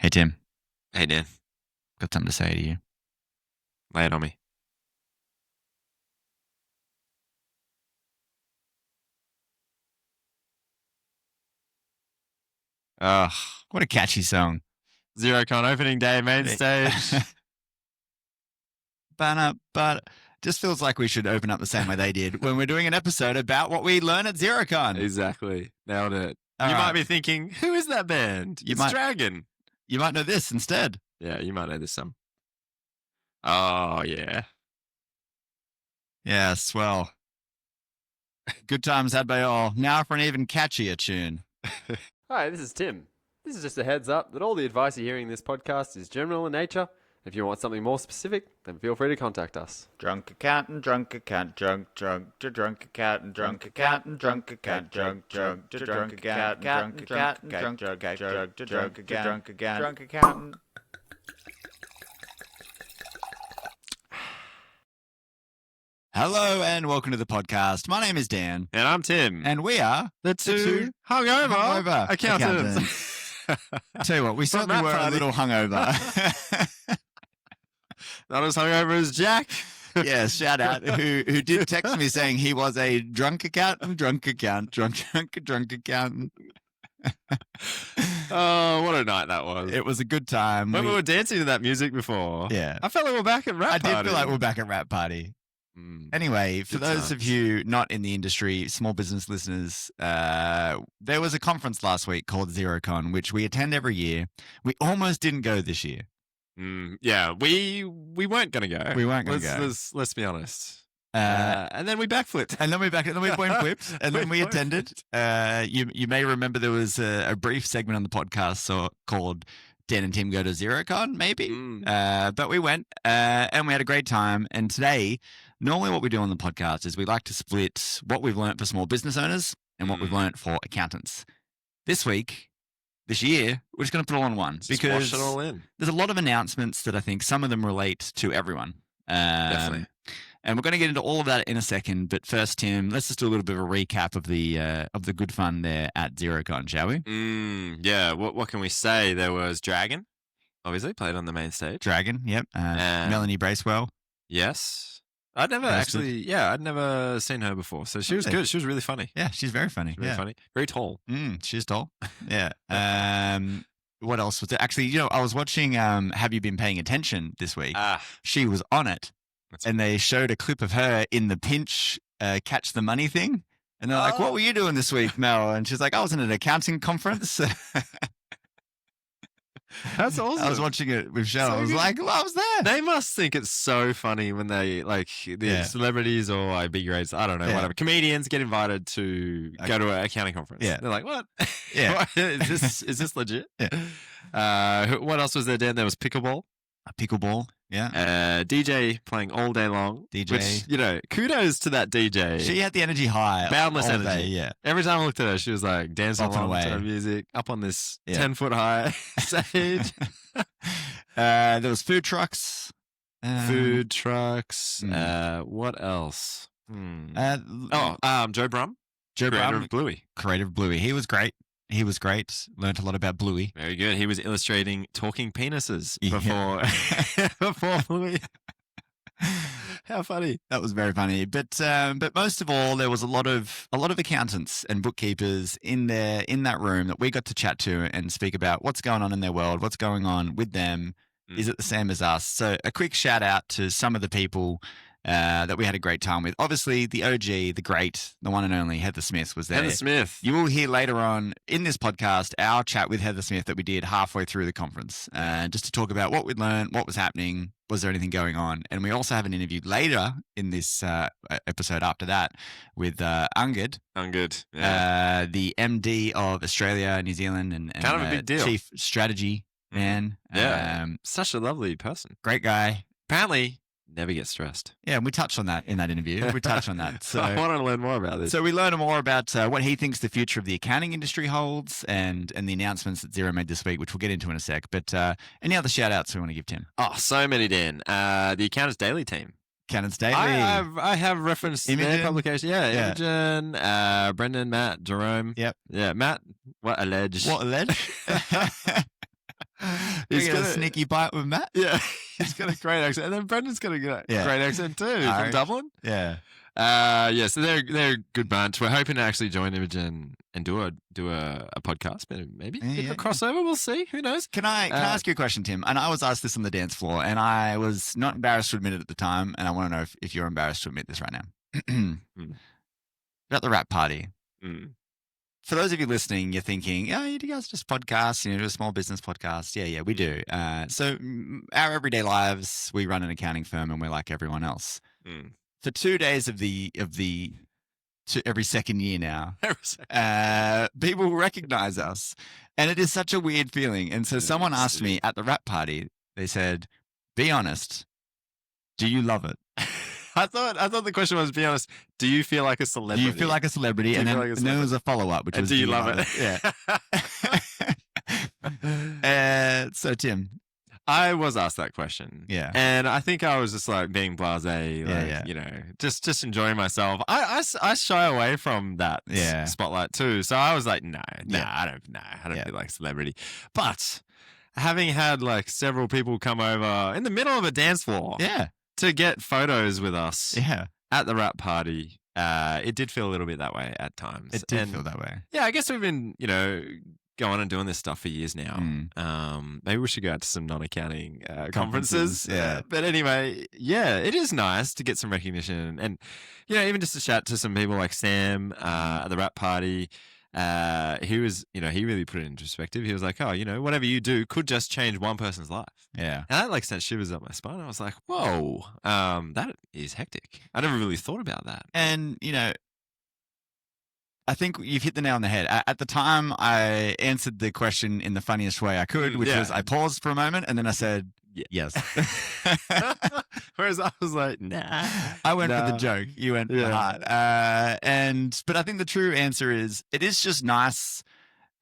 Hey, Tim. Hey, Dan. Got something to say to you. Lay it on me. Oh, what a catchy song. Xerocon opening day, main stage. But just feels like we should open up the same way they did when we're doing an episode about what we learn at Xerocon. Exactly. Nailed it. All you right. might be thinking, who is that band? It's Dragon. You might know this instead. Yeah, you might know this some. Oh, yeah. Yes, well. Good times had by all. Now for an even catchier tune. Hi, this is Tim. This is just a heads up that all the advice you're hearing in this podcast is general in nature. If you want something more specific, then feel free to contact us. Drunk accountant, drunk accountant, drunk accountant, drunk accountant, drunk accountant, drunk accountant, drunk accountant, drunk accountant, drunk accountant. Hello and welcome to the podcast. My name is Dan. And I'm Tim. And we are the two hungover accountants. Tell you what, we certainly were a little hungover. Not as hungover as Jack. Yeah, shout out. Who did text me saying he was a drunk accountant. Oh, what a night that was. It was a good time. When we were dancing to that music before. Yeah. I felt like we were back at rap party. I did feel like we were back at rap party. Anyway, for those of you not in the industry, small business listeners, there was a conference last week called Xerocon, which we attend every year. We almost didn't go this year. Yeah, we weren't going to go. We weren't going to go. Let's be honest. And then we backflipped. And then we went flipped. And then we attended. You may remember there was a brief segment on the podcast called Dan and Tim Go to Xerocon, maybe. But we went and we had a great time. And today, normally what we do on the podcast is we like to split what we've learned for small business owners and what we've learned for accountants. This year, we're just going to put it all on one. Because wash it all in. There's a lot of announcements that I think some of them relate to everyone. Definitely. And we're going to get into all of that in a second. But first, Tim, let's just do a little bit of a recap of the good fun there at Xerocon, shall we? Yeah. What can we say? There was Dragon, obviously, played on the main stage. Dragon, yep. Melanie Bracewell. Yes. I'd never seen her before. So she was good. She was really funny. Yeah, she's very funny. Really funny. Very tall. She's tall. Yeah. What else was there? Actually, I was watching Have You Been Paying Attention this week? She was on it. And they showed a clip of her in the pinch catch the money thing. And they're like, what were you doing this week, Mel? And she's like, I was in an accounting conference. That's awesome. I was watching it with Shell. I was like, well, I was there. They must think it's so funny when they, celebrities or big grades, I don't know, whatever, comedians get invited to go to an accounting conference. Yeah. They're like, what? Yeah. Is this legit? Yeah. What else was there, Dan? There was pickleball. Pickleball, yeah. DJ playing all day long. DJ. Which, kudos to that DJ. She had the energy high. Boundless all energy. Day, yeah. Every time I looked at her, she was like dancing Bopping along away. to her music, up on this 10-foot high stage. There was food trucks. What else? Joe Brum. Creative Bluey. Creative Bluey. He was great. Learned a lot about Bluey. Very good. He was illustrating talking penises before Bluey. How funny. That was very funny. But most of all, there was a lot of accountants and bookkeepers in that room that we got to chat to and speak about what's going on in their world, what's going on with them. Is it the same as us? So a quick shout out to some of the people that we had a great time with. Obviously, the OG, the great, the one and only Heather Smith was there. Heather Smith. You will hear later on in this podcast our chat with Heather Smith that we did halfway through the conference, just to talk about what we'd learned, what was happening, was there anything going on. And we also have an interview later in this episode after that with Angad. Angad, yeah. The MD of Australia, New Zealand, and kind of a big deal. Chief Strategy man. Yeah, such a lovely person. Great guy. Apparently never get stressed. Yeah, we touched on that in that interview. So I want to learn more about this. So we learned more about what he thinks the future of the accounting industry holds and the announcements that Xero made this week, which we'll get into in a sec. But any other shout-outs we want to give Tim? Oh, so many, Dan. The Accountants Daily team. Accountants Daily. I have referenced their publication. Yeah, Imogen, Brendan, Matt, Jerome. Yep. Yeah, Matt, what alleged? He's got a sneaky bite with Matt. Yeah, he's got a great accent, and then Brendan's got a great accent too from Dublin. Yeah. So they're a good bunch. We're hoping to actually join Imogen and do a podcast, maybe a crossover. We'll see. Who knows? Can I ask you a question, Tim? And I was asked this on the dance floor, and I was not embarrassed to admit it at the time, and I want to know if you're embarrassed to admit this right now. About the rap party. For those of you listening, you're thinking, oh, you guys just podcast, do a small business podcast. Yeah, we do. So our everyday lives, we run an accounting firm, and we're like everyone else. For 2 days of every second year now, people recognize us, and it is such a weird feeling. And so someone asked me at the rap party, they said, "Be honest, do you love it?" I thought the question was, be honest, do you feel like a celebrity? Do you feel like a celebrity? And then there was a follow-up, which was, do you love it? Yeah. So, Tim. I was asked that question. Yeah. And I think I was just like being blasé, just enjoying myself. I shy away from that spotlight too. So I was like, I don't feel like a celebrity. But having had like several people come over in the middle of a dance floor. Yeah. To get photos with us at the rap party, it did feel a little bit that way at times. It did feel that way. Yeah, I guess we've been, going and doing this stuff for years now. Maybe we should go out to some non-accounting conferences. Yeah. But anyway, it is nice to get some recognition. And, even just to chat to some people like Sam at the rap party. He was, he really put it into perspective. He was like, oh, whatever you do could just change one person's life. Yeah. And that sent shivers up my spine. I was like, whoa, that is hectic. I never really thought about that. And, I think you've hit the nail on the head. At the time, I answered the question in the funniest way I could, which was I paused for a moment and then I said, yes. Whereas I was like, nah. I went for the joke. You went for the heart. But I think the true answer is it is just nice.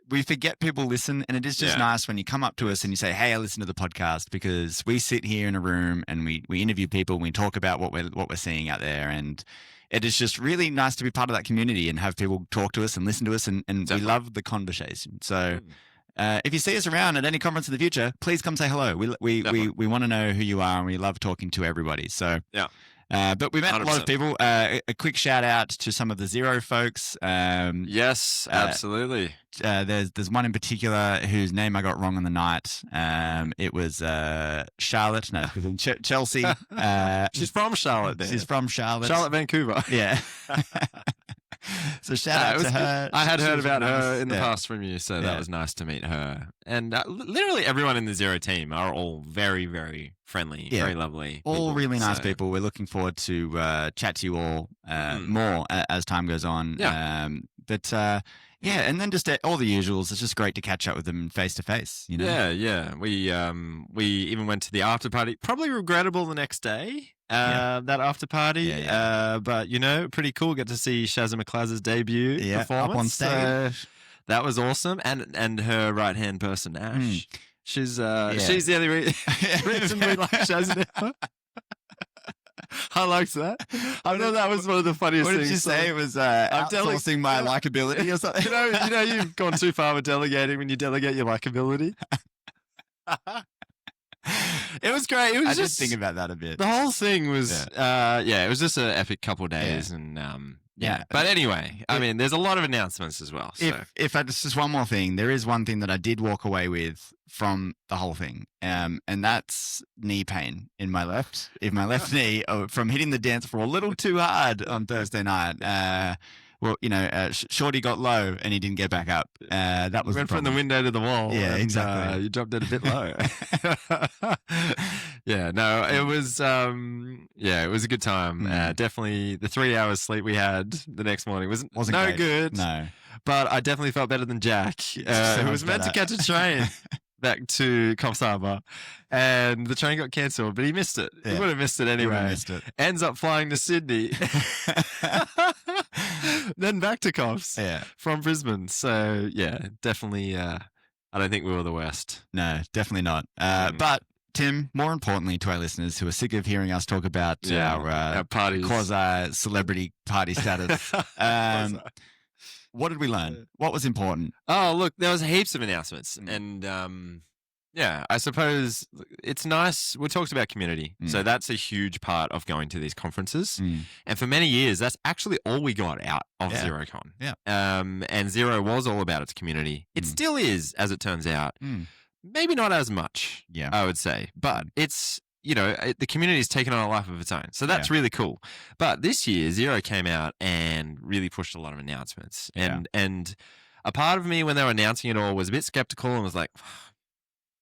We forget people listen, and it is just nice when you come up to us and you say, hey, I listen to the podcast, because we sit here in a room and we interview people and we talk about what we're seeing out there. And it is just really nice to be part of that community and have people talk to us and listen to us. And we love the conversation. So if you see us around at any conference in the future, please come say hello. We want to know who you are, and we love talking to everybody. So but we met 100%. A lot of people. A quick shout out to some of the Xero folks. Yes, absolutely. There's one in particular whose name I got wrong on the night. It was Charlotte. No, Chelsea. She's from Charlotte. She's from Charlotte. Charlotte, Vancouver. Yeah. So shout out to her. I had heard about her in the past from you, so that was nice to meet her. And literally everyone in the Xero team are all very, very friendly, very lovely. All really nice people. We're looking forward to chat to you all more as time goes on. Yeah. And then just all the usuals. It's just great to catch up with them face to face. Yeah. We even went to the after party. Probably regrettable the next day. That after party, but pretty cool. Get to see Shazza McClaz's debut performance up on stage. That was awesome, and her right hand person Ash. She's the only reason we like Shazza now. I liked that. I thought that was one of the funniest things. What did you say? It was outsourcing my likability or something? You've gone too far with delegating when you delegate your likability. It was great. It was I just did think about that a bit. The whole thing was, it was just an epic couple of days, and But anyway, I mean, there's a lot of announcements as well. So. If just one more thing, there is one thing that I did walk away with from the whole thing, and that's knee pain in my left knee from hitting the dance floor a little too hard on Thursday night. Shorty got low and he didn't get back up. That was went from the window to the wall. Yeah, exactly. You dropped it a bit low. It was it was a good time. Definitely the 3 hours sleep we had the next morning wasn't no great. Good. No, but I definitely felt better than Jack, who was meant to catch a train back to Coffs Harbour, and the train got cancelled, but he missed it. He would have missed it anyway. Ends up flying to Sydney, then back to Coffs from Brisbane. So definitely. I don't think we were the worst. No, definitely not. But Tim, more importantly to our listeners who are sick of hearing us talk about our parties, quasi-celebrity party status, what did we learn? What was important? Oh, look, there was heaps of announcements, and Yeah, I suppose it's nice. We talked about community. So that's a huge part of going to these conferences. And for many years, that's actually all we got out of Xerocon. Yeah. And Xero was all about its community. It still is, as it turns out. Maybe not as much, I would say. But it's, the community's taken on a life of its own. So that's really cool. But this year, Xero came out and really pushed a lot of announcements. And a part of me, when they were announcing it all, was a bit skeptical and was like,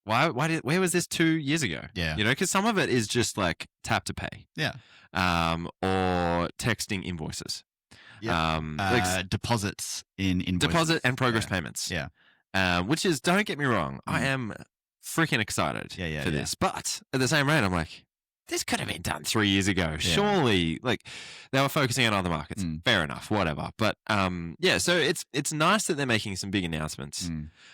where was this 2 years ago? Yeah. Because some of it is just like tap to pay. Yeah. Or texting invoices. Yeah. Deposits in invoices. Deposit and progress payments. Yeah. Which is, don't get me wrong, I am freaking excited for this. But at the same rate, I'm like, this could have been done 3 years ago. Yeah. Surely, they were focusing on other markets. Fair enough, whatever. But so it's nice that they're making some big announcements.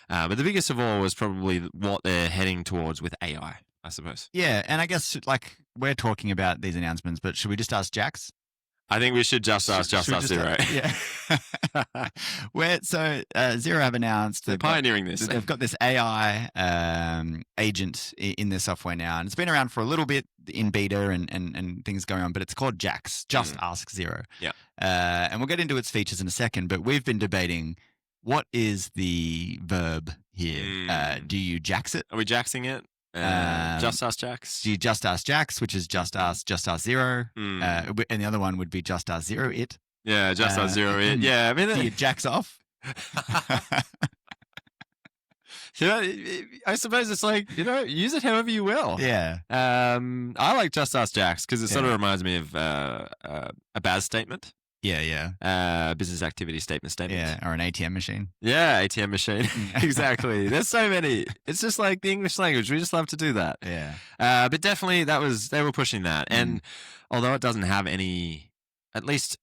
But the biggest of all was probably what they're heading towards with AI, I suppose. Yeah, and I guess we're talking about these announcements, but should we just ask Jax? I think we should just ask Xero. Yeah. Xero have announced they're pioneering this. They've got this AI agent in their software now, and it's been around for a little bit in beta and things going on, but it's called Jax. Just Ask Xero. Yeah. And we'll get into its features in a second, but we've been debating what is the verb here. Do you Jax it? Are we Jaxing it? Just Ask Jax. Do you Just Ask Jax, which is Just Ask Xero, and the other one would be Just Ask Xero it. Yeah, Just Ask Xero it. Yeah, I mean, do you Jax off? I suppose it's use it however you will. Yeah. I like Just Ask Jax because it sort of reminds me of a BAS statement. Yeah. Business activity statement. Yeah, or an ATM machine. Yeah, ATM machine. Exactly. There's so many. It's just like the English language. We just love to do that. Yeah. But definitely they were pushing that. And although it doesn't have any, at least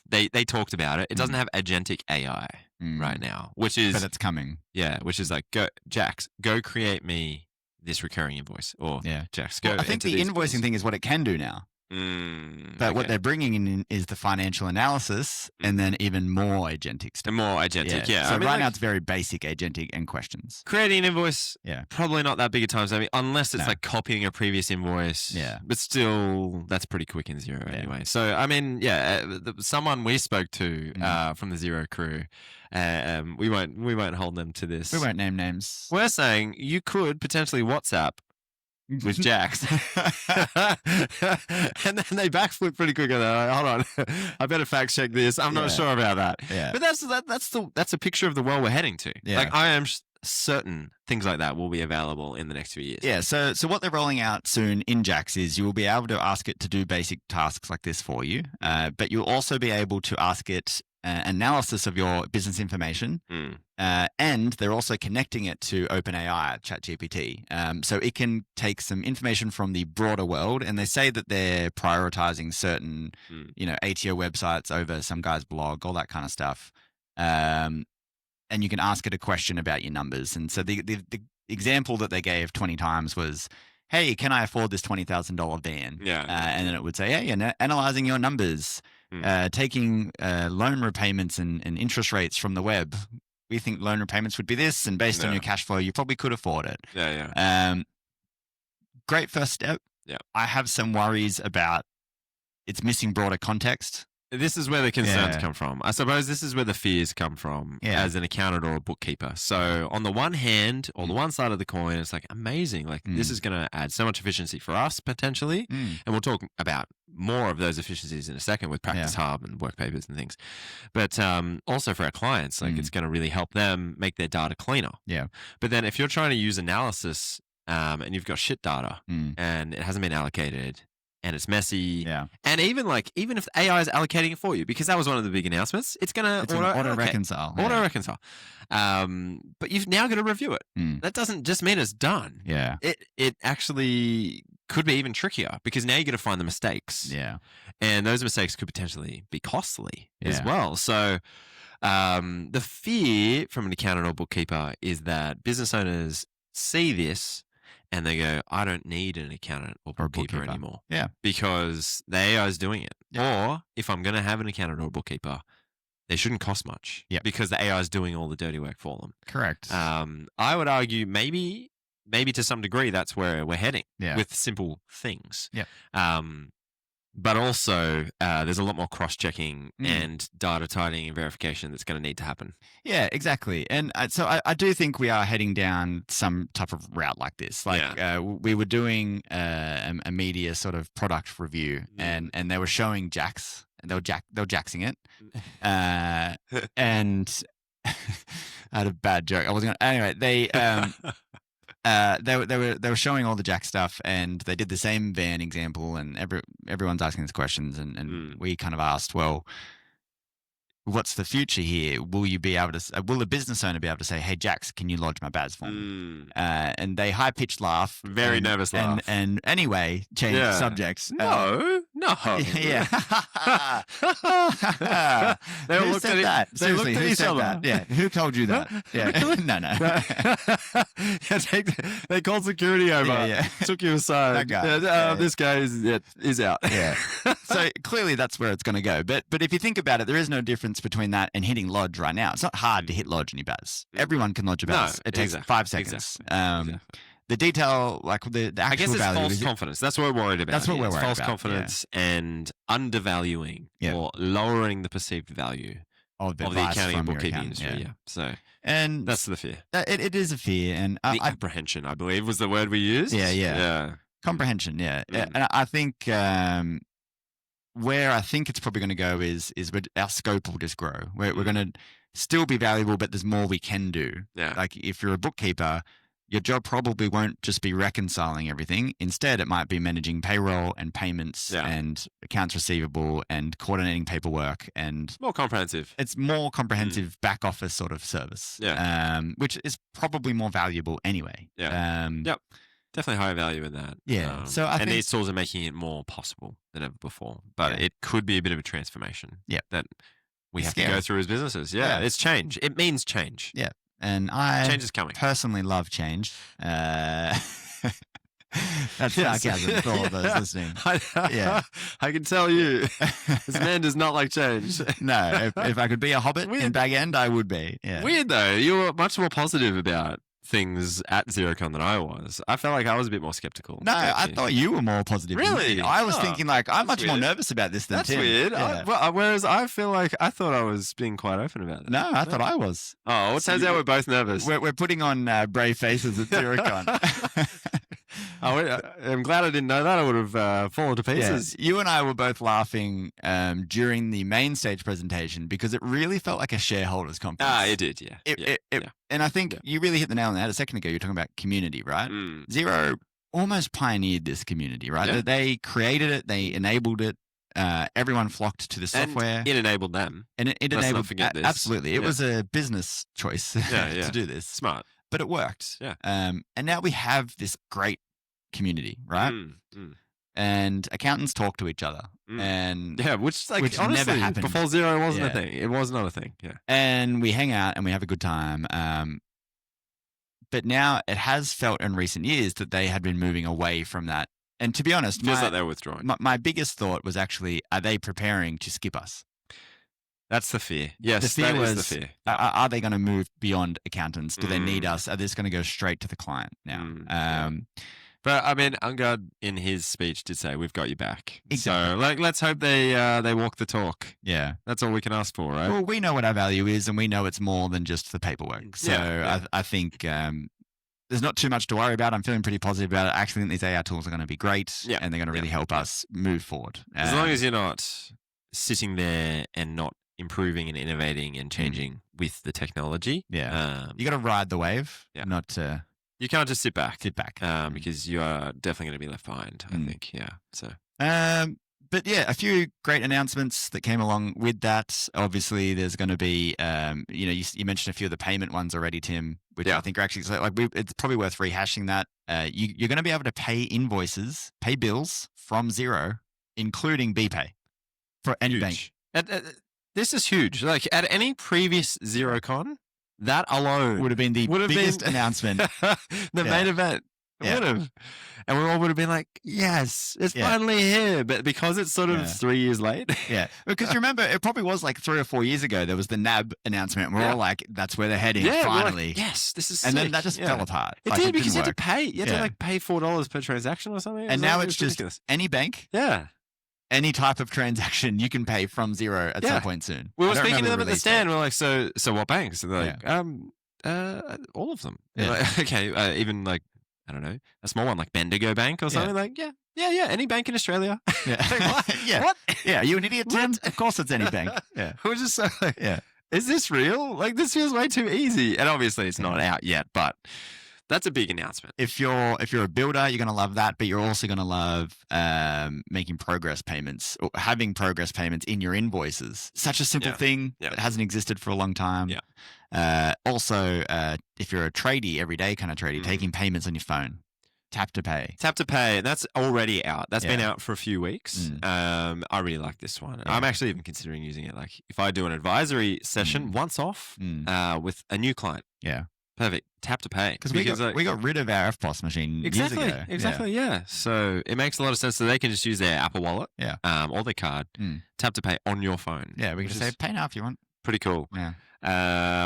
they talked about it, it doesn't have agentic AI right now, which is. But it's coming. Yeah, which is like, Jax, go create me this recurring invoice. Or Jax, go. Well, I think the invoicing thing is what it can do now. But what they're bringing in is the financial analysis and then even more agentic stuff. And more agentic, yeah. So right now it's very basic agentic and questions. Creating an invoice, probably not that big a time saving, unless it's like copying a previous invoice. Yeah. But still, that's pretty quick in Xero anyway. So, I mean, someone we spoke to from the Xero crew, we won't hold them to this. We won't name names. We're saying you could potentially WhatsApp with Jax. And then they backflip pretty quick. And they're like, hold on, I better fact check this. I'm not sure about that. Yeah. But that's a picture of the world we're heading to. Yeah. I am certain things like that will be available in the next few years. Yeah. So what they're rolling out soon in Jax is you will be able to ask it to do basic tasks like this for you, but you'll also be able to ask it analysis of your business information, and they're also connecting it to OpenAI, ChatGPT. So it can take some information from the broader world, and they say that they're prioritizing certain, ATO websites over some guy's blog, all that kind of stuff. And you can ask it a question about your numbers. And so the example that they gave 20 times was, hey, can I afford this $20,000 van? Yeah. And then it would say, hey, analyzing your numbers. Taking loan repayments and interest rates from the web. We think loan repayments would be this, and based on your cash flow, you probably could afford it. Great first step. Yeah. I have some worries about it's missing broader context. This is where the concerns come from. I suppose this is where the fears come from as an accountant or a bookkeeper. So on the one hand, or the one side of the coin, it's like amazing. Like this is going to add so much efficiency for us potentially. And we'll talk about more of those efficiencies in a second with Practice Hub and work papers and things. But also for our clients, like it's going to really help them make their data cleaner. Yeah. But then if you're trying to use analysis and you've got shit data and it hasn't been allocated, and it's messy. Yeah. And even if AI is allocating it for you, because that was one of the big announcements, it's going to auto-reconcile. Auto-reconcile. But you've now got to review it. That doesn't just mean it's done. Yeah. It actually could be even trickier because now you got to find the mistakes. Yeah. And those mistakes could potentially be costly as well. So the fear from an accountant or bookkeeper is that business owners see this and they go, I don't need an accountant or bookkeeper anymore. Yeah. Because the AI is doing it. Yeah. Or if I'm going to have an accountant or bookkeeper, they shouldn't cost much. Yeah. Because the AI is doing all the dirty work for them. Correct. I would argue maybe maybe to some degree that's where we're heading with simple things. Yeah. But also, there's a lot more cross-checking and data tidying and verification that's going to need to happen. Yeah, exactly. And so I do think we are heading down some type of route like this. Like we were doing a media sort of product review, and they were showing jacks, and they were jacksing it, and I had a bad joke. I wasn't gonna. Anyway, they were showing all the jack stuff, and they did the same van example, and everyone's asking us questions, and we kind of asked, well, what's the future here? Will the business owner be able to say, hey, Jax, can you lodge my BAS for me? And they high-pitched laugh. Very nervous laugh. And anyway, change the subjects. No. Yeah. Who said that? They looked at each other. That? Yeah. Who told you that? Yeah. No. They called security over. Yeah. Took you aside. That guy. This guy is out. Yeah. So clearly that's where it's going to go. But if you think about it, there is no difference between that and hitting lodge right now. It's not hard to hit lodge in your BAS. Everyone can lodge a BAS. It takes 5 seconds. Exactly. The detail, like the actual I guess it's value false confidence. That's what we're worried about. That's what we're worried false about. Confidence and undervaluing or lowering the perceived value of the accounting and bookkeeping industry. Yeah. So that's the fear. It is a fear, and the apprehension, I believe, was the word we used. Yeah. Comprehension. Yeah, and I think where I think it's probably going to go is our scope will just grow. We're going to still be valuable, but there's more we can do. Yeah. Like if you're a bookkeeper, your job probably won't just be reconciling everything. Instead, it might be managing payroll and payments and accounts receivable and coordinating paperwork and more comprehensive. It's more comprehensive back office sort of service. Yeah. Which is probably more valuable anyway. Yeah. Yep. Definitely higher value in that. Yeah. So I think these tools are making it more possible than ever before. But it could be a bit of a transformation. Yeah. That we have to go through as businesses. Yeah. It's change. It means change. Yeah. And I change is coming. Personally love change. That's sarcasm for all of those listening. I can tell you, this man does not like change. No, if I could be a hobbit in Bag End, I would be. Yeah. Weird though. You were much more positive about things at Xerocon than I was. I felt like I was a bit more skeptical. No, I thought you were more positive. Really? I was thinking like I'm much more nervous about this than Tim. That's weird. Yeah. Whereas I feel like I thought I was being quite open about it. No, I thought I was. Oh, it turns out we're both nervous. We're putting on brave faces at Xerocon. I'm glad I didn't know that. I would have fallen to pieces. Yeah. You and I were both laughing during the main stage presentation because it really felt like a shareholders conference. It did, yeah. And I think you really hit the nail on the head a second ago. You're talking about community, right? Xero almost pioneered this community, right? Yeah. They created it. They enabled it. Everyone flocked to the software. And it enabled them. And it Let's enabled not forget this. Absolutely. It was a business choice to do this. Smart. But it worked. Yeah. And now we have this great community, right? And accountants talk to each other. And which honestly, never happened before Xero. It wasn't a thing. It was not a thing. Yeah. And we hang out and we have a good time. But now it has felt in recent years that they had been moving away from that. And to be honest, feels like they're withdrawing. My biggest thought was actually, are they preparing to skip us? That's the fear. Yes, the fear is the fear. Are they going to move beyond accountants? Do they need us? Are they just going to go straight to the client now? But I mean, Angad in his speech did say, "We've got you back." Exactly. So, let's hope they walk the talk. Yeah, that's all we can ask for, right? Well, we know what our value is, and we know it's more than just the paperwork. So I think there's not too much to worry about. I'm feeling pretty positive about it. I actually think these AI tools are going to be great, and they're going to really help us move forward. As long as you're not sitting there and not improving and innovating and changing with the technology. Yeah, you got to ride the wave, not to. You can't just sit back. Because you are definitely going to be left behind, I think. Yeah. So. But yeah, a few great announcements that came along with that. Obviously, there's going to be, you mentioned a few of the payment ones already, Tim, which I think are actually it's probably worth rehashing that. You're going to be able to pay pay bills from Xero, including BPay for any bank. This is huge. Like at any previous Xerocon, that alone would have been the biggest announcement. The main event. It would have. And we all would have been like, yes, it's finally here. But because it's sort of 3 years late. Yeah. Because you remember, it probably was like 3 or 4 years ago, there was the NAB announcement. We're all like, that's where they're heading, finally. Like, yes, this is And sick. then that just fell apart. It did because you had to pay. You had to like pay $4 per transaction or something. And now it's just any bank. Yeah. Any type of transaction you can pay from Xero at some point soon. We were speaking to them at the stand. We're like, so what banks? And they're like, all of them. Yeah. Like, okay, even like, I don't know, a small one like Bendigo Bank or something. Like, yeah, any bank in Australia. Yeah. Like, what? Yeah, you an idiot, Tim? Of course it's any bank. Yeah. We're just so like, is this real? Like, this feels way too easy. And obviously it's not out yet, but that's a big announcement. If you're a builder, you're going to love that, but you're also going to love making progress payments or having progress payments in your invoices. Such a simple thing that hasn't existed for a long time. Yeah. Also, if you're a tradie, everyday kind of tradie, taking payments on your phone. Tap to pay. Tap to pay. That's already out. That's been out for a few weeks. I really like this one. I'm actually even considering using it. Like if I do an advisory session once off with a new client. Yeah. Perfect. Tap to pay. Because we got rid of our FPOS machine years ago. Exactly, yeah. So it makes a lot of sense. So they can just use their Apple Wallet or their card, tap to pay on your phone. Yeah, we can just say pay now if you want. Pretty cool. Yeah.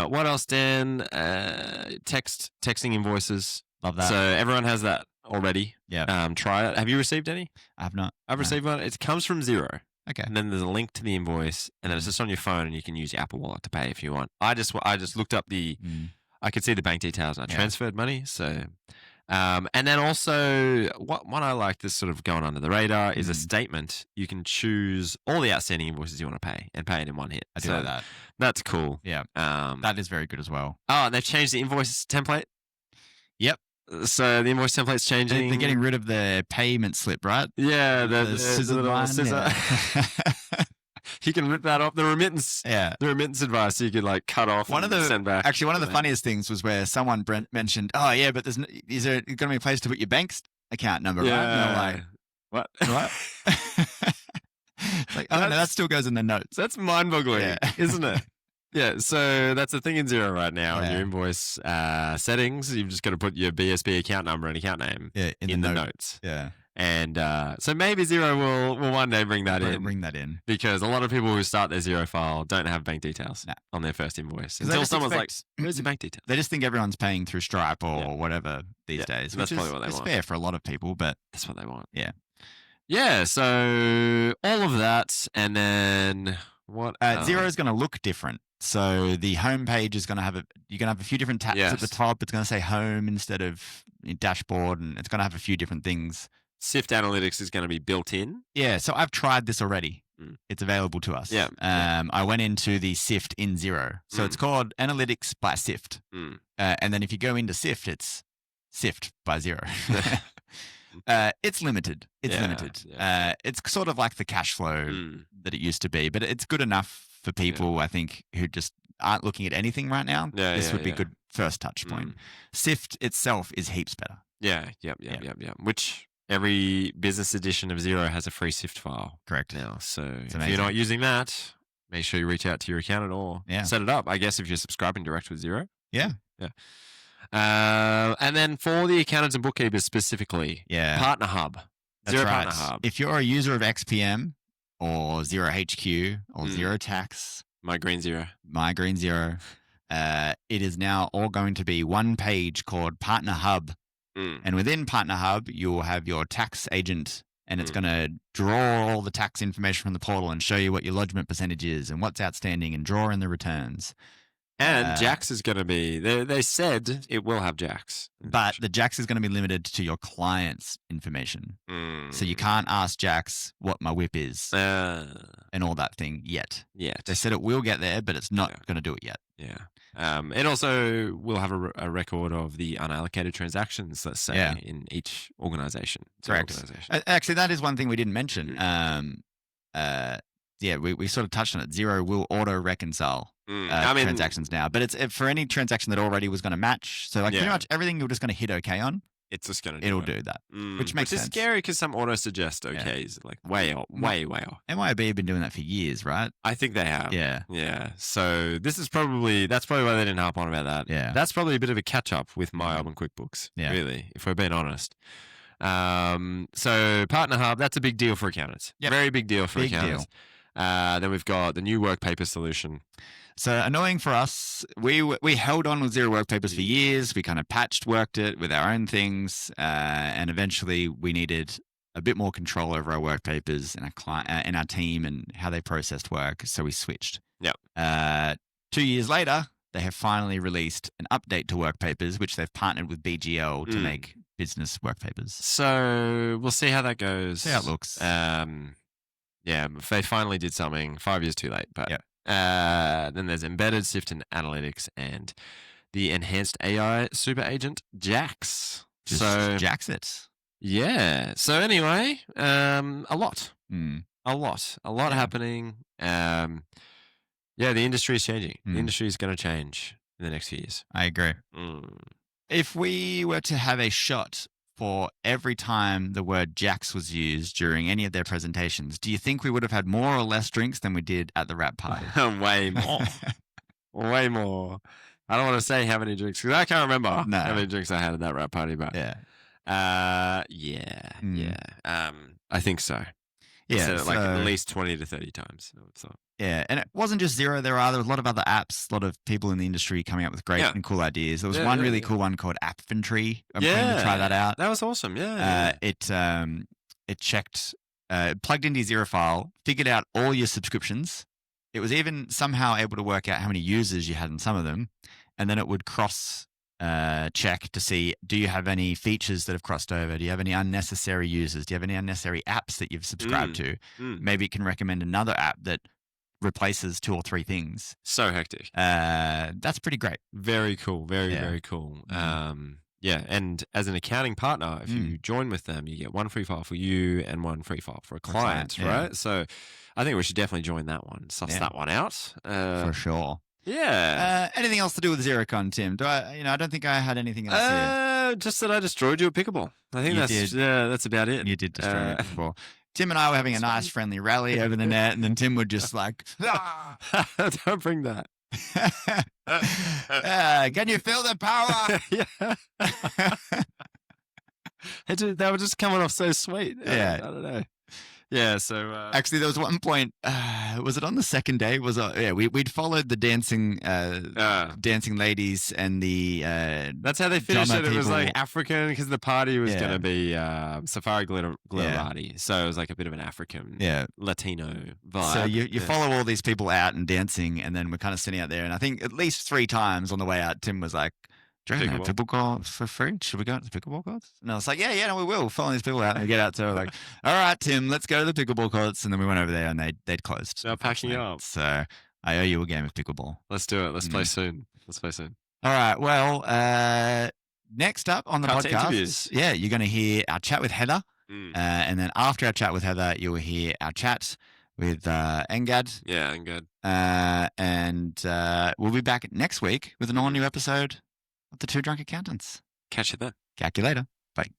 What else, Dan? Texting invoices. Love that. So everyone has that already. Yeah. Try it. Have you received any? I have not. I've received one. It comes from Xero. Okay. And then there's a link to the invoice, and then it's just on your phone, and you can use your Apple Wallet to pay if you want. I just looked up the. I could see the bank details and I transferred money. So, and then also what I like this sort of going under the radar is a statement. You can choose all the outstanding invoices you want to pay and pay it in one hit. I do like that. That's cool. Yeah. That is very good as well. Oh, and they've changed the invoice template. Yep. So the invoice template's changing. They're getting rid of the payment slip, right? Yeah. The scissor line. You can rip that off. The remittance advice you could like cut off send back. Actually, one of the funniest things was where someone mentioned, oh yeah, but is there going to be a place to put your bank's account number, right? And I'm like, what? It's like, oh no, that still goes in the notes. That's mind-boggling, isn't it? Yeah, so that's the thing in Xero right now. In your invoice settings, you've just got to put your BSB account number and account name in the notes. Yeah. And so maybe Xero will one day bring that in. Because a lot of people who start their Xero file don't have bank details on their first invoice. Until someone's like, where's your bank details? They just think everyone's paying through Stripe or whatever these days. That's probably what they want. It's fair for a lot of people, but that's what they want. Yeah. Yeah, so all of that. And then what? Xero is going to look different. So the homepage is going to have you're going to have a few different tabs at the top. It's going to say home instead of dashboard, and it's going to have a few different things. Sift Analytics is going to be built in. Yeah, so I've tried this already. It's available to us. Yeah. I went into the Sift in Xero. So it's called Analytics by Sift. And then if you go into Sift, it's Sift by Xero. It's limited. It's limited. Yeah. It's sort of like the cash flow that it used to be, but it's good enough for people, I think, who just aren't looking at anything right now. This would be a good first touch point. Sift itself is heaps better. Yeah. Which every business edition of Xero has a free Sift file. Correct. Now, so if you're not using that, make sure you reach out to your accountant or set it up. I guess if you're subscribing direct with Xero. Yeah. And then for the accountants and bookkeepers specifically, Partner Hub. That's Xero right. Partner Hub. If you're a user of XPM or Xero HQ or Xero Tax, My Green Xero, it is now all going to be one page called Partner Hub. And within Partner Hub, you'll have your tax agent, and it's going to draw all the tax information from the portal and show you what your lodgement percentage is and what's outstanding and draw in the returns. And Jax is going to be, they said it will have Jax. But the Jax is going to be limited to your client's information. So you can't ask Jax what my WIP is and all that thing yet. They said it will get there, but it's not going to do it yet. Yeah. It also will have a record of the unallocated transactions, let's say, in each organization. Correct. Actually, that is one thing we didn't mention. We sort of touched on it. Xero will auto-reconcile transactions now. But it's for any transaction that already was going to match. So pretty much everything you're just going to hit OK on. it's just going to it'll do that, which makes sense. Which is scary because some auto-suggest okays like way off. MYOB have been doing that for years, right? I think they have. Yeah. Yeah. So that's probably why they didn't harp on about that. Yeah. That's probably a bit of a catch-up with MyOb and QuickBooks, really, if we're being honest. So Partner Hub, that's a big deal for accountants. Yep. Very big deal for accountants. Then we've got the new work paper solution. So annoying for us, we held on with Xero Work Papers for years. We kind of worked it with our own things, and eventually we needed a bit more control over our work papers and our client and our team and how they processed work. So we switched. Yep. 2 years later, they have finally released an update to work papers, which they've partnered with BGL to make business work papers. So we'll see how that goes. See how it looks. Yeah, they finally did something 5 years too late, but. Then there's embedded SIFT and analytics and the enhanced AI super agent Jax. Just Jax it. Yeah. So anyway, a lot happening. Yeah, the industry is changing. The industry is going to change in the next few years. I agree. If we were to have a shot for every time the word Jax was used during any of their presentations, do you think we would have had more or less drinks than we did at the wrap party? Way more. Way more. I don't want to say how many drinks, because I can't remember how many drinks I had at that wrap party, but I think so. Yeah, so like at least 20 to 30 times. So. Yeah, and it wasn't just Xero. There was a lot of other apps, a lot of people in the industry coming up with great and cool ideas. There was one really cool one called Appfantry. I'm planning to try that out. That was awesome, It checked, plugged into your Xero file, figured out all your subscriptions. It was even somehow able to work out how many users you had in some of them, and then it would cross check to see, do you have any features that have crossed over? Do you have any unnecessary users? Do you have any unnecessary apps that you've subscribed to? Maybe it can recommend another app that replaces 2 or 3 things. So hectic. That's pretty great. Very cool. Very cool. Yeah, and as an accounting partner, if you join with them, you get one free file for you and one free file for a client, right? So I think we should definitely join that one, suss that one out. For sure. Yeah. Anything else to do with Xerocon, Tim? I don't think I had anything else here. Just that I destroyed you a pickleball. I think that's about it. You did destroy me before. Tim and I were having a nice friendly rally over the net, and then Tim would just like, don't bring that. Can you feel the power? They were just coming off so sweet. Yeah. I don't know. Yeah, so actually, there was one point. Was it on the second day? We'd followed the dancing ladies and the. That's how they finished it. It was like African because the party was going to be Safari Glitterati, so it was like a bit of an African, Latino vibe. So you follow all these people out and dancing, and then we're kind of sitting out there, and I think at least 3 times on the way out, Tim was like, do you have pickleball for free? Should we go to the pickleball courts? And I was like, no, we will. Follow these people out and we get out. So we're like, all right, Tim, let's go to the pickleball courts. And then we went over there and they'd closed. They're packing up. So I owe you a game of pickleball. Let's do it. Let's play soon. All right. Well, next up on the podcast, you're going to hear our chat with Heather. And then after our chat with Heather, you'll hear our chat with Angad. Yeah, Angad. And we'll be back next week with an all-new episode of The Two Drunk Accountants. Catch you then. Catch you later. Bye.